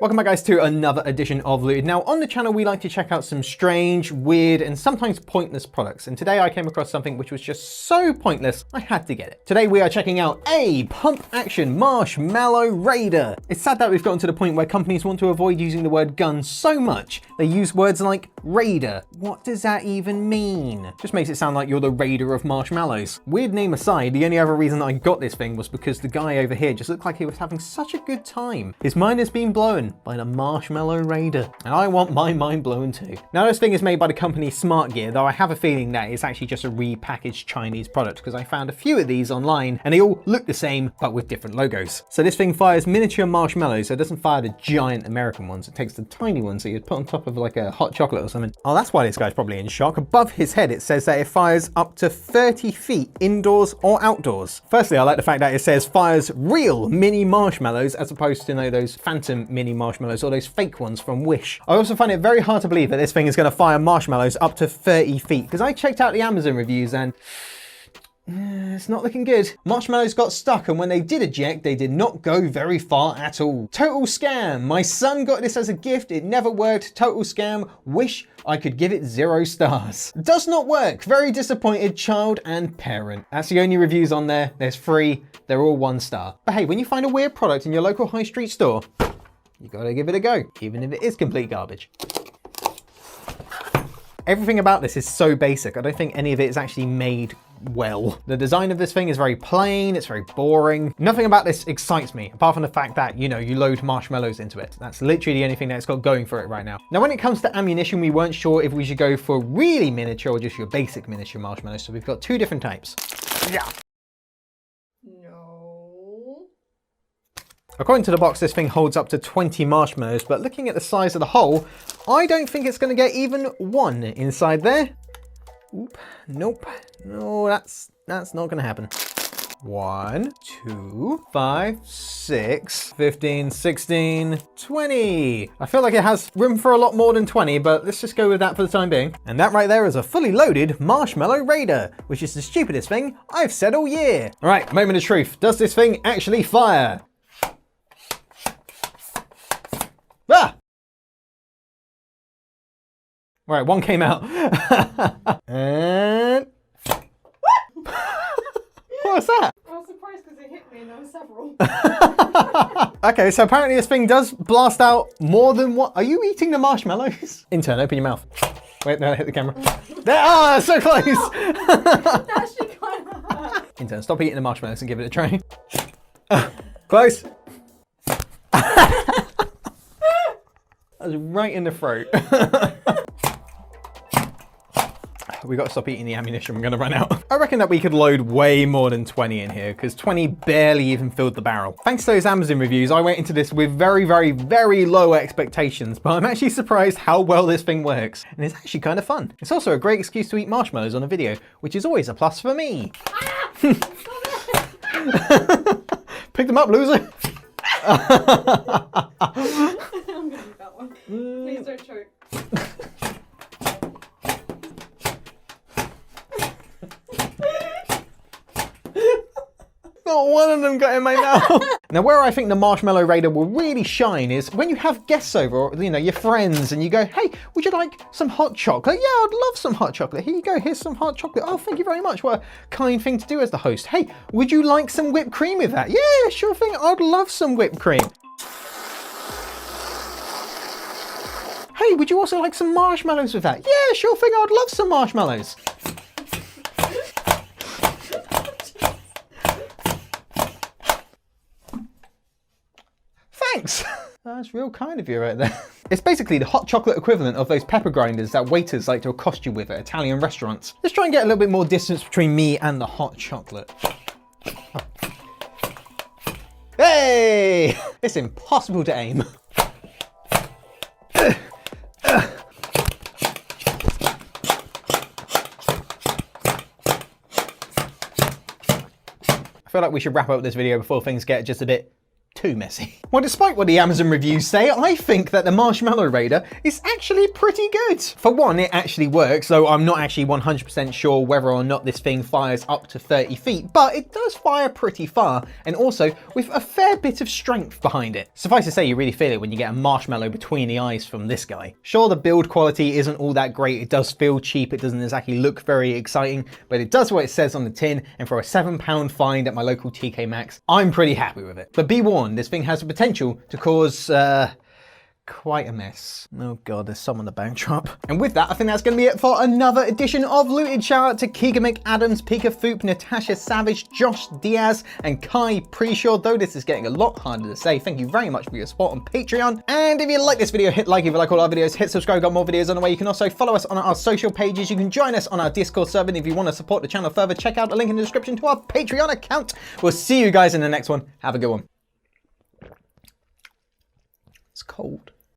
Welcome back guys to another edition of Looted. Now on the channel we like to check out some strange, weird and sometimes pointless products, and today I came across something which was just so pointless I had to get it. Today we are checking out a Pump Action Marshmallow Raider. It's sad that we've gotten to the point where companies want to avoid using the word gun so much they use words like Raider. What does that even mean? Just makes it sound like you're the raider of marshmallows. Weird name aside, the only other reason that I got this thing was because the guy over here just looked like he was having such a good time. His mind has been blown by the Marshmallow Raider, and I want my mind blown too. Now this thing is made by the company Smart Gear, though I have a feeling that it's actually just a repackaged Chinese product because I found a few of these online and they all look the same but with different logos. So this thing fires miniature marshmallows, so it doesn't fire the giant American ones, it takes the tiny ones that you'd put on top of like a hot chocolate or something. Oh, that's why this guy's probably in shock. Above his head it says that it fires up to 30 feet indoors or outdoors. Firstly, I like the fact that it says fires real mini marshmallows as opposed to, you know, those phantom mini marshmallows or those fake ones from Wish. I also find it very hard to believe that this thing is going to fire marshmallows up to 30 feet because I checked out the Amazon reviews and it's not looking good. Marshmallows got stuck, and when they did eject, they did not go very far at all. Total scam. My son got this as a gift. It never worked. Total scam. Wish I could give it 0 stars. Does not work. Very disappointed child and parent. That's the only reviews on there. There's 3. They're all 1 star. But hey, when you find a weird product in your local high street store, you gotta give it a go, even if it is complete garbage. Everything about this is so basic. I don't think any of it is actually made well. The design of this thing is very plain, it's very boring. Nothing about this excites me, apart from the fact that, you know, you load marshmallows into it. That's literally the only thing that it's got going for it right now. Now, when it comes to ammunition, we weren't sure if we should go for really miniature or just your basic miniature marshmallows. So we've got 2 different types. Yeah. According to the box, this thing holds up to 20 marshmallows, but looking at the size of the hole, I don't think it's going to get even 1 inside there. Oop, nope, no, that's not going to happen. 1, 2, 5, 6, 15, 16, 20. I feel like it has room for a lot more than 20, but let's just go with that for the time being. And that right there is a fully loaded Marshmallow Raider, which is the stupidest thing I've said all year. All right, moment of truth. Does this thing actually fire? Ah! All right, 1 came out. And... what was that? I was surprised because it hit me and there were several. Okay, so apparently this thing does blast out more than 1. Are you eating the marshmallows? Intern, open your mouth. Wait, no, hit the camera. There, oh, so close. That actually kind of hurt. Intern, stop eating the marshmallows and give it a try. Close. That was right in the throat. We got to stop eating the ammunition, we're going to run out. I reckon that we could load way more than 20 in here because 20 barely even filled the barrel. Thanks to those Amazon reviews, I went into this with very, very, very low expectations, but I'm actually surprised how well this thing works. And it's actually kind of fun. It's also a great excuse to eat marshmallows on a video, which is always a plus for me. Ah! Pick them up, loser. I'm gonna eat that one. Please don't choke. Not one of them got in my mouth. Now, where I think the Marshmallow Raider will really shine is when you have guests over, or, you know, your friends, and you go, hey, would you like some hot chocolate? Yeah, I'd love some hot chocolate. Here you go, here's some hot chocolate. Oh, thank you very much. What a kind thing to do as the host. Hey, would you like some whipped cream with that? Yeah, sure thing. I'd love some whipped cream. Hey, would you also like some marshmallows with that? Yeah, sure thing. I'd love some marshmallows. Thanks. That's real kind of you right there. It's basically the hot chocolate equivalent of those pepper grinders that waiters like to accost you with at Italian restaurants. Let's try and get a little bit more distance between me and the hot chocolate. Hey! It's impossible to aim. I feel like we should wrap up this video before things get just a bit too messy. Well, despite what the Amazon reviews say, I think that the Marshmallow Raider is actually pretty good. For one, it actually works, though I'm not actually 100% sure whether or not this thing fires up to 30 feet, but it does fire pretty far, and also with a fair bit of strength behind it. Suffice to say, you really feel it when you get a marshmallow between the eyes from this guy. Sure, the build quality isn't all that great, it does feel cheap, it doesn't exactly look very exciting, but it does what it says on the tin, and for a £7 find at my local TK Maxx, I'm pretty happy with it. But be warned, this thing has the potential to cause quite a mess. Oh god, there's some on the backdrop. And with that, I think that's going to be it for another edition of Looted. Shout out to Keegan McAdams, Pika Foop, Natasha Savage, Josh Diaz, and Kai Preshaw, though this is getting a lot harder to say. Thank you very much for your support on Patreon. And if you like this video, hit like. If you like all our videos, hit subscribe. Got more videos on the way. You can also follow us on our social pages. You can join us on our Discord server. And if you want to support the channel further, check out the link in the description to our Patreon account. We'll see you guys in the next one. Have a good one. It's cold.